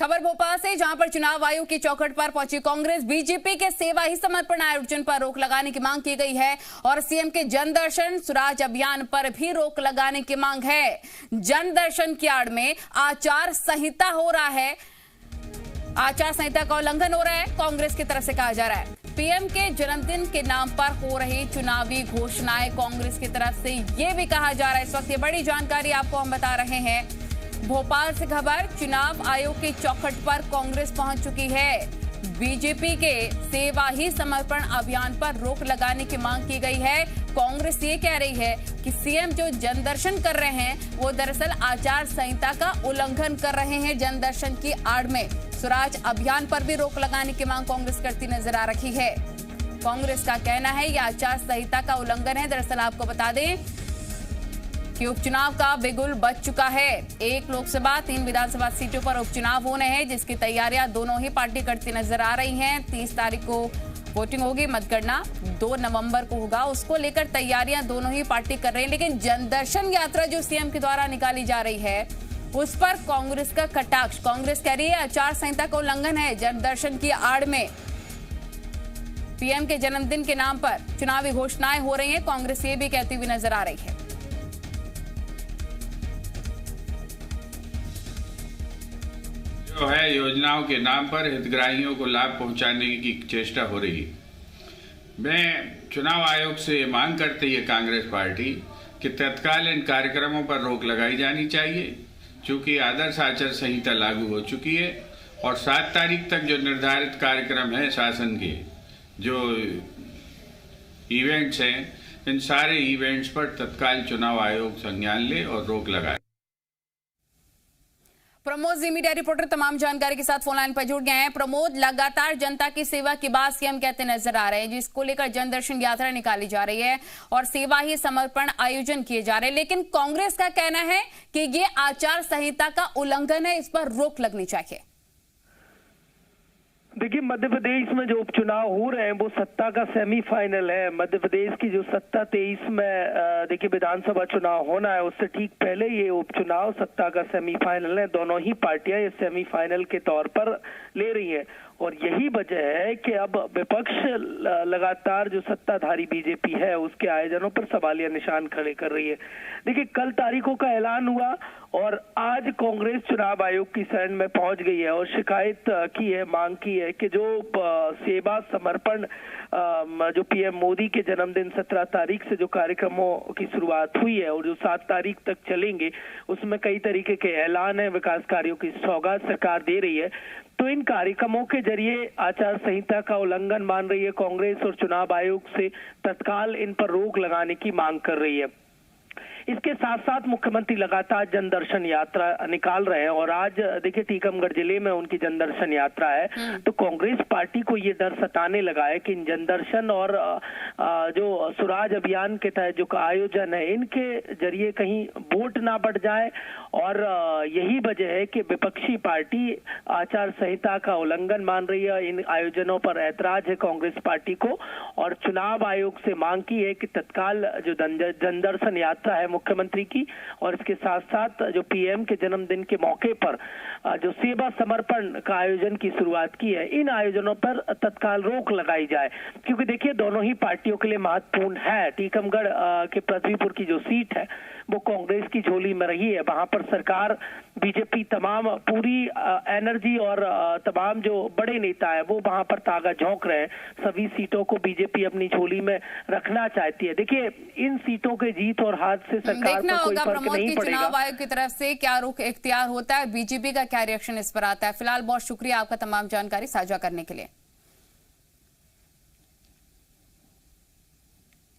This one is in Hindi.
खबर भोपाल से, जहां पर चुनाव आयोग की चौखट पर पहुंची कांग्रेस। बीजेपी के सेवा ही समर्पण आयोजन पर रोक लगाने की मांग की गई है और सीएम के जनदर्शन स्वराज अभियान पर भी रोक लगाने की मांग है। जनदर्शन की आड़ में आचार संहिता हो रहा है, आचार संहिता का उल्लंघन हो रहा है, कांग्रेस की तरफ से कहा जा रहा है। पीएम के जन्मदिन के नाम पर हो रही चुनावी घोषणाएं कांग्रेस की तरफ से ये भी कहा जा रहा है। इस वक्त ये बड़ी जानकारी आपको हम बता रहे हैं। भोपाल से खबर, चुनाव आयोग की चौखट पर कांग्रेस पहुंच चुकी है। बीजेपी के सेवा ही समर्पण अभियान पर रोक लगाने की मांग की गई है। कांग्रेस ये कह रही है कि सीएम जो जनदर्शन कर रहे हैं वो दरअसल आचार संहिता का उल्लंघन कर रहे हैं। जनदर्शन की आड़ में स्वराज अभियान पर भी रोक लगाने की मांग कांग्रेस करती नजर आ रही है। कांग्रेस का कहना है यह आचार संहिता का उल्लंघन है। दरअसल आपको बता दें कि उपचुनाव का बिगुल बज चुका है। 1 लोकसभा 3 विधानसभा सीटों पर उपचुनाव होने हैं, जिसकी तैयारियां दोनों ही पार्टी करती नजर आ रही हैं। 30 तारीख को वोटिंग होगी, मतगणना 2 नवंबर को होगा। उसको लेकर तैयारियां दोनों ही पार्टी कर रही है। लेकिन जनदर्शन यात्रा जो सीएम के द्वारा निकाली जा रही है उस पर कांग्रेस का कटाक्ष। कांग्रेस कह रही है आचार संहिता का उल्लंघन है। जनदर्शन की आड़ में पीएम के जन्मदिन के नाम पर चुनावी घोषणाएं हो रही हैं, कांग्रेस ये भी कहती हुई नजर आ रही है। जो है योजनाओं के नाम पर हितग्राहियों को लाभ पहुंचाने की चेष्टा हो रही है। मैं चुनाव आयोग से ये मांग करती है कांग्रेस पार्टी कि तत्काल इन कार्यक्रमों पर रोक लगाई जानी चाहिए, चूंकि आदर्श आचार संहिता लागू हो चुकी है और 7 तारीख तक जो निर्धारित कार्यक्रम है शासन के, जो इवेंट्स हैं, इन सारे इवेंट्स पर तत्काल चुनाव आयोग संज्ञान ले और रोक लगाए। प्रमोद जी मीडिया रिपोर्टर तमाम जानकारी के साथ फोन लाइन पर जुड़ गए हैं। प्रमोद, लगातार जनता की सेवा की बात सीएम कहते नजर आ रहे हैं, जिसको लेकर जनदर्शन यात्रा निकाली जा रही है और सेवा ही समर्पण आयोजन किए जा रहे हैं, लेकिन कांग्रेस का कहना है कि ये आचार संहिता का उल्लंघन है, इस पर रोक लगनी चाहिए। देखिए, मध्य प्रदेश में जो उपचुनाव हो रहे हैं वो सत्ता का सेमीफाइनल है। मध्य प्रदेश की जो सत्ता 23 में देखिए विधानसभा चुनाव होना है, उससे ठीक पहले ये उपचुनाव सत्ता का सेमीफाइनल है। दोनों ही पार्टियां ये सेमीफाइनल के तौर पर ले रही हैं और यही वजह है कि अब विपक्ष लगातार जो सत्ताधारी बीजेपी है उसके आयोजनों पर सवालिया निशान खड़े कर रही है। देखिए, कल तारीखों का ऐलान हुआ और आज कांग्रेस चुनाव आयोग की शरण में पहुंच गई है और शिकायत की है, मांग की है कि जो सेवा समर्पण जो पीएम मोदी के जन्मदिन 17 तारीख से जो कार्यक्रमों की शुरुआत हुई है और जो 7 तारीख तक चलेंगे, उसमें कई तरीके के ऐलान है, विकास कार्यों की सौगात सरकार दे रही है। तो इन कार्यक्रमों के जरिए आचार संहिता का उल्लंघन मान रही है कांग्रेस और चुनाव आयोग से तत्काल इन पर रोक लगाने की मांग कर रही है। इसके साथ साथ मुख्यमंत्री लगातार जनदर्शन यात्रा निकाल रहे हैं और आज देखिए टीकमगढ़ जिले में उनकी जनदर्शन यात्रा है। तो कांग्रेस पार्टी को ये डर सताने लगा है कि इन जनदर्शन और जो स्वराज अभियान के तहत जो आयोजन है इनके जरिए कहीं वोट ना बढ़ जाए और यही वजह है कि विपक्षी पार्टी आचार संहिता का उल्लंघन मान रही है। इन आयोजनों पर ऐतराज है कांग्रेस पार्टी को और चुनाव आयोग से मांग की है कि तत्काल जो जनदर्शन यात्रा है मुख्यमंत्री की और इसके साथ साथ जो पीएम के जन्मदिन के मौके पर जो सेवा समर्पण का आयोजन की शुरुआत की है, इन आयोजनों पर तत्काल रोक लगाई जाए। क्योंकि देखिए दोनों ही पार्टियों के लिए महत्वपूर्ण है। टीकमगढ़ के पृथ्वीपुर की जो सीट है वो कांग्रेस की झोली में रही है। वहां पर सरकार बीजेपी तमाम पूरी एनर्जी और तमाम जो बड़े नेता है वो वहां पर तागा झोंक रहे हैं। सभी सीटों को बीजेपी अपनी झोली में रखना चाहती है। देखिए, इन सीटों के जीत और हार से सरकार को कोई फर्क नहीं पड़ेगा। चुनाव आयोग की तरफ से क्या रुख इख्तियार होता है, बीजेपी का क्या रिएक्शन इस पर आता है। फिलहाल बहुत शुक्रिया आपका तमाम जानकारी साझा करने के लिए।